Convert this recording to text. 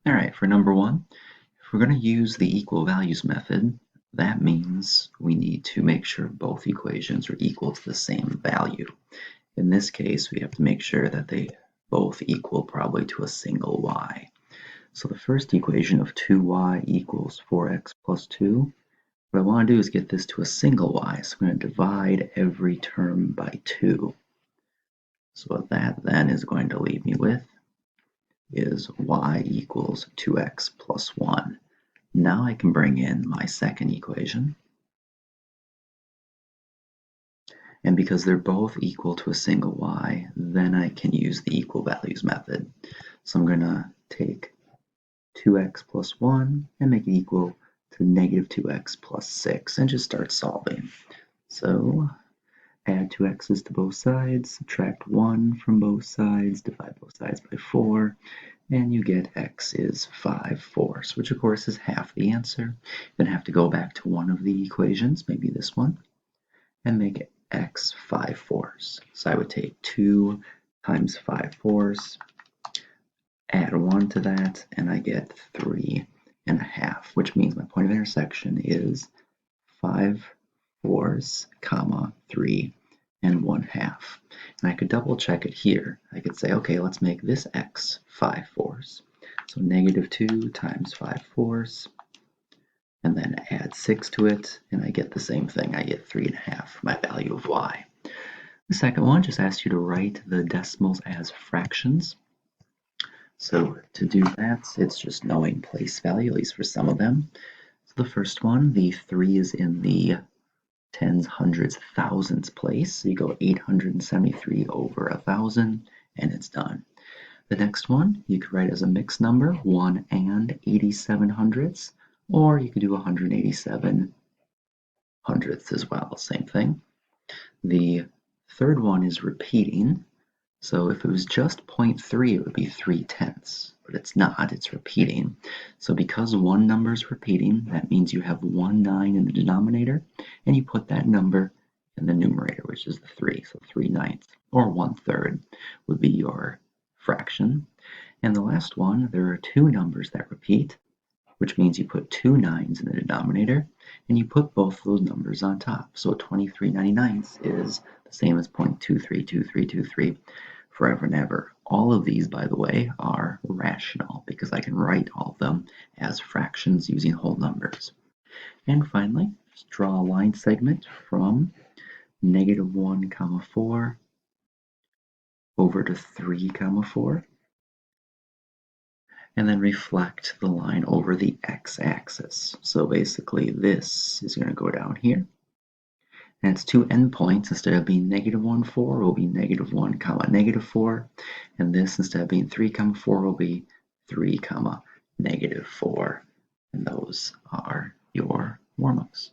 All right, for number one, if we're going to use the equal values method, that means we need to make sure both equations are equal to the same value. In this case, we have to make sure that they both equal probably to a single y. So the first equation of 2y equals 4x plus 2, what I want to do is get this to a single y. So I'm going to divide every term by 2. So what that then is going to leave me with is y equals 2x plus 1. Now I can bring in my second equation. And because they're both equal to a single y, then I can use the equal values method. So I'm going to take 2x plus 1 and make it equal to negative 2x plus 6 and just start solving. So add 2 x's to both sides, subtract 1 from both sides, divide both sides by 4, and you get x is 5/4, which of course is half the answer. Then have to go back to one of the equations, maybe this one, and make x 5/4. So I would take 2 times 5/4, add 1 to that, and I get 3.5, which means my point of intersection is 5/4, comma 3.1/2. And I could double check it here. I could say, okay, let's make this x 5/4. So negative 2 times 5/4, and then add 6 to it, and I get the same thing. I get 3.5 for my value of y. The second one just asks you to write the decimals as fractions. So to do that, it's just knowing place value, at least for some of them. So the first one, the 3 is in the tens, hundreds, thousandths place. So you go 873 over 1,000, and it's done. The next one, you could write as a mixed number, 1 and 87 hundredths, or you could do 187 hundredths as well, same thing. The third one is repeating. So if it was just 0.3, it would be 3/10, but it's not, it's repeating. So because one number is repeating, that means you have 1 9 in the denominator, and you put that number in the numerator, which is the 3, so 3/9, or 1/3 would be your fraction. And the last one, there are two numbers that repeat, which means you put 2 9s in the denominator, and you put both those numbers on top. So 23/99 is the same as 0.232323 forever and ever. All of these, by the way, are rational because I can write all of them as fractions using whole numbers. And finally, just draw a line segment from negative 1 comma 4 over to 3 comma 4, and then reflect the line over the x-axis. So basically this is going to go down here, and its two endpoints, instead of being negative 1 4, will be negative 1 comma negative 4, and this, instead of being 3 comma 4, will be 3 comma negative 4, and those are your warm-ups.